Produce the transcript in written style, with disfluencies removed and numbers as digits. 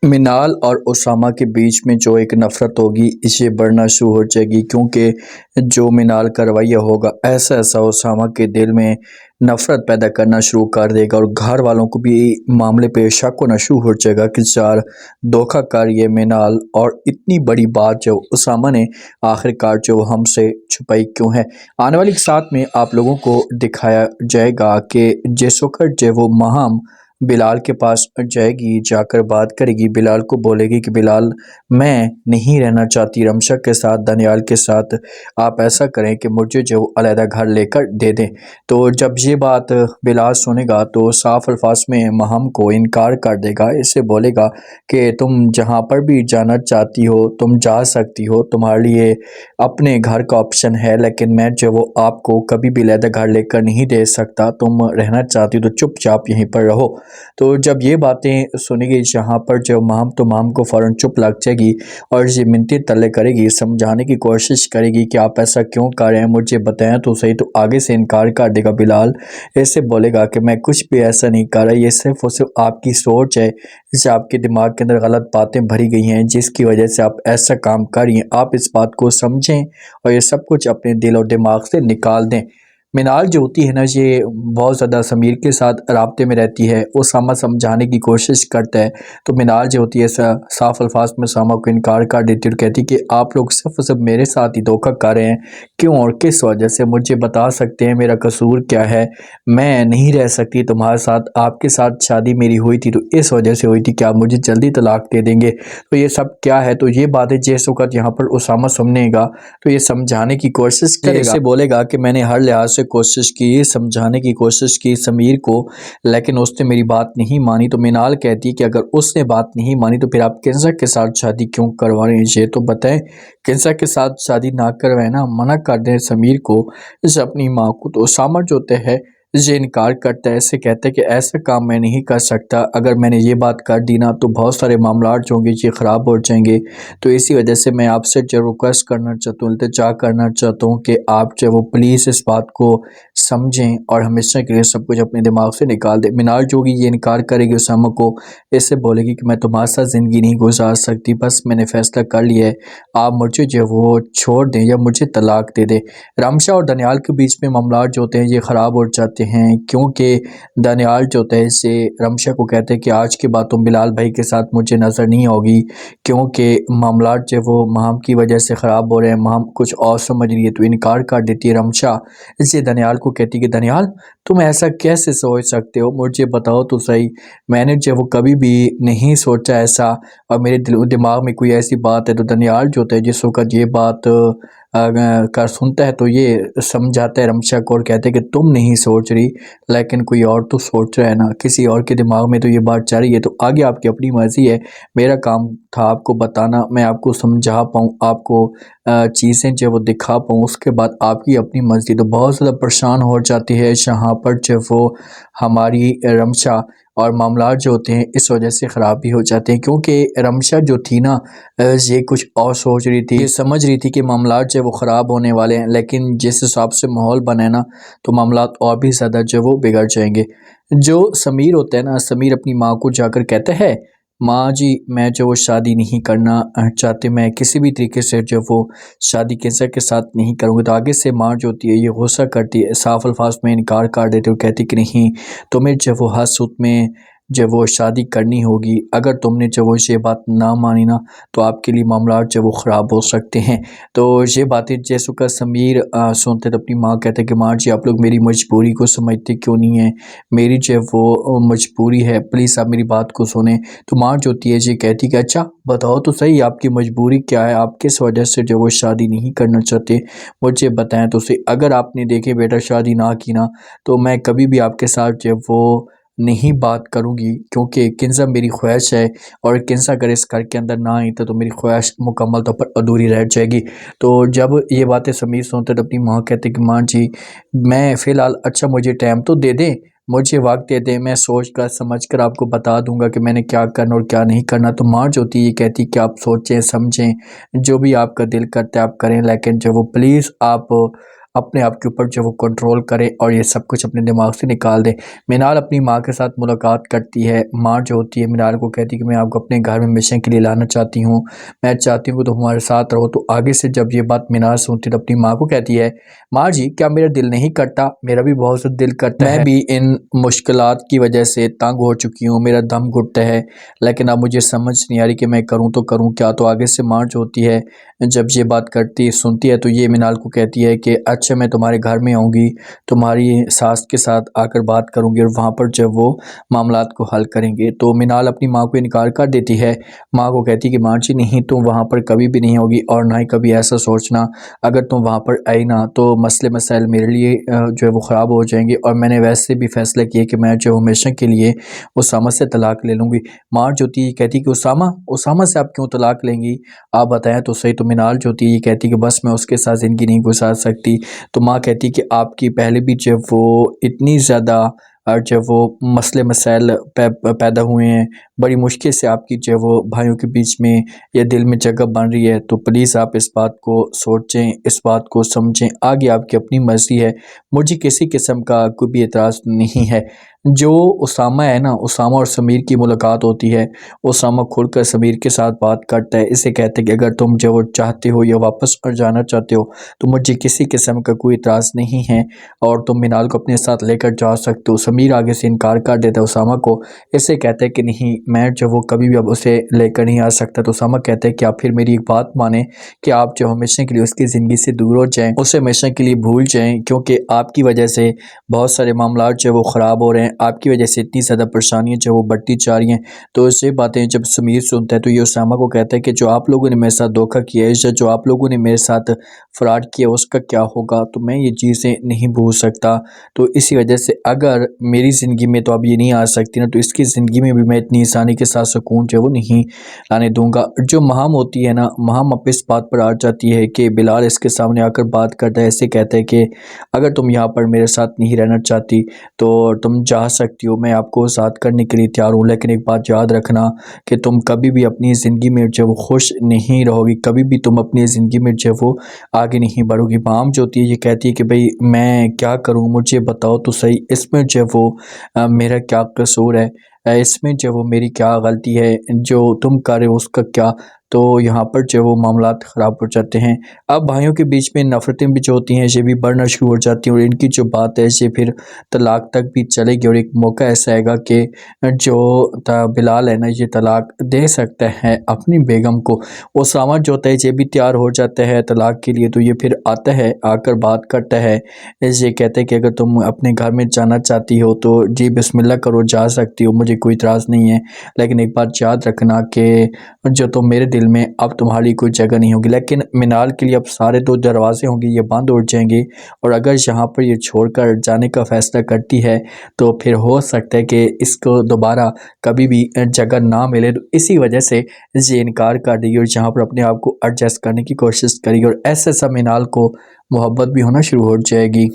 मिनाल और उसामा के बीच में जो एक नफ़रत होगी इसे बढ़ना शुरू हो जाएगी, क्योंकि जो मिनाल का रवैया होगा ऐसा ऐसा उसामा के दिल में नफ़रत पैदा करना शुरू कर देगा और घर वालों को भी मामले पे शक होना शुरू हो जाएगा कि यार धोखा कर ये मिनाल, और इतनी बड़ी बात जो उसामा ने आखिरकार जो हमसे छुपाई क्यों है। आने वाले साथ में आप लोगों को दिखाया जाएगा कि जिस वक्त जो वो महाम बिलाल के पास जाएगी, जाकर बात करेगी, बिलाल को बोलेगी कि बिलाल, मैं नहीं रहना चाहती रमशा के साथ, दनियाल के साथ, आप ऐसा करें कि मुझे जो अलहदा घर लेकर दे दें। तो जब ये बात बिलाल सुनेगा तो साफ अल्फाज में महम को इनकार कर देगा, इससे बोलेगा कि तुम जहाँ पर भी जाना चाहती हो तुम जा सकती हो, तुम्हारे लिए अपने घर का ऑप्शन है, लेकिन मैं जो वो आपको कभी भी अलहदा घर लेकर नहीं दे सकता। तुम रहना चाहती हो तो चुपचाप यहीं पर रहो। तो जब ये बातें सुनेगी जहाँ पर जो माम, तो माम को फ़ौरन चुप लग जाएगी और ये मिन्नतें तरले करेगी, समझाने की कोशिश करेगी कि आप ऐसा क्यों कर रहे हैं, मुझे बताएं तो सही। तो आगे से इनकार कर देगा बिलाल, ऐसे बोलेगा कि मैं कुछ भी ऐसा नहीं कर रहा, ये सिर्फ और सिर्फ आपकी सोच है, जिससे आपके दिमाग के अंदर गलत बातें भरी गई हैं, जिसकी वजह से आप ऐसा काम कर रही हैं। आप इस बात को समझें और ये सब कुछ अपने दिल और दिमाग से निकाल दें। मिनाल जो होती है ना, ये बहुत ज़्यादा समीर के साथ राब्ते में रहती है। वो सामा समझाने की कोशिश करता है, तो मिनाल जो होती है साफ अल्फाज में सामा को इनकार कर देती है और कहती है कि आप लोग सिर्फ और सिर्फ मेरे साथ ही धोखा कर रहे हैं, क्यों और किस वजह से, मुझे बता सकते हैं मेरा कसूर क्या है। मैं नहीं रह सकती तुम्हारे साथ, आपके साथ शादी मेरी हुई थी तो इस वजह से हुई थी, क्या आप मुझे जल्दी तलाक दे देंगे। तो ये सब क्या है, तो ये बातें जिस वक्त यहाँ पर उसामा सुनेगा तो ये समझाने की कोशिश करेगा, ऐसे बोलेगा कि मैंने हर लिहाज से कोशिश की, समझाने की कोशिश की समीर को, लेकिन उसने मेरी बात नहीं मानी। तो मिनाल कहती है कि अगर उसने बात नहीं मानी तो फिर आप किंसा के साथ शादी क्यों करवा रहे हैं, ये तो बताएं। किंसा के साथ शादी ना करवाए ना, मना कर दें समीर को, जैसे अपनी माँ को। तो उसामा जो होता है ये इनकार करता है, ऐसे कहता है कि ऐसा काम मैं नहीं कर सकता, अगर मैंने ये बात कर दी ना तो बहुत सारे मामला जो होंगे ये ख़राब हो जाएंगे। तो इसी वजह से मैं आपसे जो रिक्वेस्ट करना चाहता हूँ, इल्तिजा करना चाहता हूँ कि आप जो वो प्लीज़ इस बात को समझें और हमेशा के लिए सब कुछ अपने दिमाग से निकाल दें। मिनाल जो होगी ये इनकार करेगी उसामा को, इससे बोलेगी कि मैं तुम्हारे साथ ज़िंदगी नहीं गुजार सकती, बस मैंने फ़ैसला कर लिया है, आप मुझे जो वो छोड़ दें या मुझे तलाक दे दें। रमशा और दनियाल के बीच में मामला जो होते हैं ये ख़राब हो जाते हैं, क्योंकि दनियाल जो होता है इससे रमशा को कहते हैं कि आज के बाद तुम बिलाल भाई के साथ मुझे नज़र नहीं होगी, क्योंकि मामला जो वो महम की वजह से ख़राब हो रहे हैं, महम कुछ और समझ रही है। तो इनकार कर देती है रमशा, इसलिए दनियाल को कहती है कि दनियाल, तुम ऐसा कैसे सोच सकते हो, मुझे बताओ तो सही, मैंने जो वो कभी भी नहीं सोचा ऐसा, और मेरे दिल दिमाग में कोई ऐसी बात है। तो दनियाल जो होता है जिस वक्त ये बात कर सुनता है तो ये समझाता है रमशा को और कहते हैं कि तुम नहीं सोच रही, लेकिन कोई और तो सोच रहा है ना, किसी और के दिमाग में तो ये बात चल रही है। तो आगे आपकी अपनी मर्ज़ी है, मेरा काम था आपको बताना, मैं आपको समझा पाऊँ, आपको चीज़ें जो वो दिखा पाऊँ, उसके बाद आपकी अपनी मर्ज़ी। तो बहुत ज़्यादा परेशान हो जाती है यहाँ पर जो वो हमारी रमशा, और मामला जो होते हैं इस वजह से ख़राब भी हो जाते हैं, क्योंकि रमशा जो थी ना ये कुछ और सोच रही थी, ये समझ रही थी कि मामला जो वो ख़राब होने वाले हैं, लेकिन जिस हिसाब से माहौल बने ना तो मामला और भी ज़्यादा जो वो बिगड़ जाएंगे। जो समीर होता है ना, समीर अपनी माँ को जाकर कहता है, माँ जी मैं जो वो शादी नहीं करना चाहती, मैं किसी भी तरीके से जो वो शादी किसी के साथ नहीं करूँगी। तो आगे से माँ जो होती है ये गुस्सा करती है, साफ अल्फाज में इनकार कर देती है और कहती कि नहीं, तुम्हें जब वो हर सूरत में जब वो शादी करनी होगी, अगर तुमने जब वो ये बात ना मानी ना तो आपके लिए मामला जब वो ख़राब हो सकते हैं। तो ये बातें जैसे का समीर सुनते तो अपनी माँ कहते कि माँ जी आप लोग मेरी मजबूरी को समझते क्यों नहीं है, मेरी जो वो मजबूरी है, प्लीज़ आप मेरी बात को सुने। तो माँ जो होती है ये कहती कि अच्छा बताओ तो सही, आपकी मजबूरी क्या है, आप किस वजह से जो वो शादी नहीं करना चाहते, मुझे बताएं तो सही। अगर आपने देखे बेटा शादी ना की ना तो मैं कभी भी आपके साथ जो वो नहीं बात करूँगी, क्योंकि किंजा मेरी ख्वाहिश है, और किंजा अगर इस घर के अंदर ना आई तो मेरी ख्वाहिश मुकम्मल तौर पर अधूरी रह जाएगी। तो जब ये बातें समीर सुनते तो अपनी माँ कहते कि माँ जी मैं फ़िलहाल, अच्छा मुझे टाइम तो दे दें, मुझे वक्त दे दें, मैं सोच कर समझ कर आपको बता दूंगा कि मैंने क्या करना और क्या नहीं करना। तो माँ जो होती है ये कहती कि आप सोचें समझें, जो भी आपका दिल करता है आप करें, लेकिन जो वो प्लीज़ आप अपने आप के ऊपर जो वो कंट्रोल करे और ये सब कुछ अपने दिमाग से निकाल दे। मिनाल अपनी माँ के साथ मुलाकात करती है। माँ जो होती है मिनाल को कहती है कि मैं आपको अपने घर में हमेशा के लिए लाना चाहती हूँ, मैं चाहती हूँ कि तुम हमारे साथ रहो। तो आगे से जब ये बात मिनाल सुनती है तो अपनी माँ को कहती है, माँ जी क्या मेरा दिल नहीं करता? मेरा भी बहुत सा दिल करता है, मैं भी इन मुश्किलात की वजह से तंग हो चुकी हूँ, मेरा दम घुटता है, लेकिन अब मुझे समझ नहीं आ रही कि मैं करूँ तो करूँ क्या। तो आगे से माँ जो होती है जब ये बात करती सुनती है तो ये मिनाल को कहती है कि अच्छा मैं तुम्हारे घर में आऊँगी, तुम्हारी सास के साथ आकर बात करूँगी और वहाँ पर जब वो मामलात को हल करेंगे। तो मिनाल अपनी माँ को इनकार कर देती है। माँ को कहती है कि माँ जी नहीं, तुम वहाँ पर कभी भी नहीं होगी और ना ही कभी ऐसा सोचना, अगर तुम वहाँ पर आई ना तो मसले मसाइल मेरे लिए जो है वो ख़राब हो जाएंगे और मैंने वैसे भी फ़ैसला किया कि मैं जो हमेशा के लिए उसामा से तलाक ले लूँगी। माँ जो थी कहती कि उसामा उसामा से आप क्यों तलाक लेंगी, आप बताएं तो सही। तो मिनाल जो थी ये कहती कि बस मैं उसके साथ ज़िंदगी नहीं गुजार सकती। तो माँ कहती कि आपकी पहले भी जब वो इतनी ज़्यादा जब वो मसले मसाइल पैदा हुए हैं, बड़ी मुश्किल से आपकी जो वो भाइयों के बीच में या दिल में जगह बन रही है, तो प्लीज़ आप इस बात को सोचें, इस बात को समझें, आगे आपकी अपनी मर्ज़ी है, मुझे किसी किस्म का कोई भी एतराज़ नहीं है। जो उसामा है ना, उसामा और समीर की मुलाकात होती है, उसामा खुलकर समीर के साथ बात करता है, इसे कहते हैं कि अगर तुम जो वो चाहते हो या वापस जाना चाहते हो तो मुझे किसी किस्म का कोई एतराज़ नहीं है और तुम मिनाल को अपने साथ लेकर जा सकते हो। समीर आगे से इनकार कर देता है उसामा को, इससे कहते हैं कि नहीं मैं जो वो कभी भी अब उसे लेकर नहीं आ सकता। तो उसामा कहते हैं कि आप फिर मेरी एक बात माने कि आप जो हमेशा के लिए उसकी ज़िंदगी से दूर हो जाएं, उसे हमेशा के लिए भूल जाएं, क्योंकि आपकी वजह से बहुत सारे मामला जो वो ख़राब हो रहे हैं, आपकी वजह से इतनी ज़्यादा परेशानियाँ जो वो बढ़ती जा रही हैं। तो ये बातें जब समीर सुनता है तो ये उसामा को कहता है कि जो आप लोगों ने मेरे साथ धोखा किया है या जो आप लोगों ने मेरे साथ फ्रॉड किया उसका क्या होगा, तो मैं ये चीज़ें नहीं भूल सकता। तो इसी वजह से अगर मेरी ज़िंदगी में तो अब ये नहीं आ सकती ना, तो इसकी ज़िंदगी में भी मैं इतनी आसानी के साथ सुकून जो है वो नहीं लाने दूंगा। जो महाम होती है ना, महाम अब इस बात पर आ जाती है कि बिलाल इसके सामने आकर बात करता है, ऐसे कहता है कि अगर तुम यहाँ पर मेरे साथ नहीं रहना चाहती तो तुम जा सकती हो, मैं आपको साथ करने के लिए तैयार हूँ, लेकिन एक बात याद रखना कि तुम कभी भी अपनी ज़िंदगी में जो वो खुश नहीं रहोगी, कभी भी तुम अपनी ज़िंदगी में जो वो आगे नहीं बढ़ोगी। माम जो होती है ये कहती है कि भाई मैं क्या करूँ, मुझे बताओ तो सही, इसमें जो वो मेरा क्या कसूर है, इसमें जो वो मेरी क्या गलती है, जो तुम कर रहे हो उसका क्या। तो यहाँ पर जो वो मामलात ख़राब हो जाते हैं। अब भाइयों के बीच में नफ़रतें भी जो होती हैं ये भी बढ़ना शुरू हो जाती हैं और इनकी जो बात है ये फिर तलाक तक भी चलेगी और एक मौका ऐसा आएगा कि जो बिलाल है ना ये तलाक दे सकता है अपनी बेगम को। उसामा जो होता है ये भी तैयार हो जाता है तलाक के लिए, तो ये फिर आता है, आकर बात करता है, ये कहते हैं कि अगर तुम अपने घर में जाना चाहती हो तो जी बिस्मिल्लाह करो, जा सकती हो, मुझे कोई इतराज़ नहीं है, लेकिन एक बात याद रखना कि जो तुम मेरे दिल में अब तुम्हारी कोई जगह नहीं होगी। लेकिन मिनाल के लिए अब सारे दो दरवाजे होंगे ये बंद हो जाएंगे और अगर यहाँ पर ये छोड़कर जाने का फ़ैसला करती है तो फिर हो सकता है कि इसको दोबारा कभी भी जगह ना मिले। तो इसी वजह से ये इनकार कर देगी और यहाँ पर अपने आप को एडजस्ट करने की कोशिश करेगी और ऐसे सब मिनाल को मोहब्बत भी होना शुरू हो जाएगी।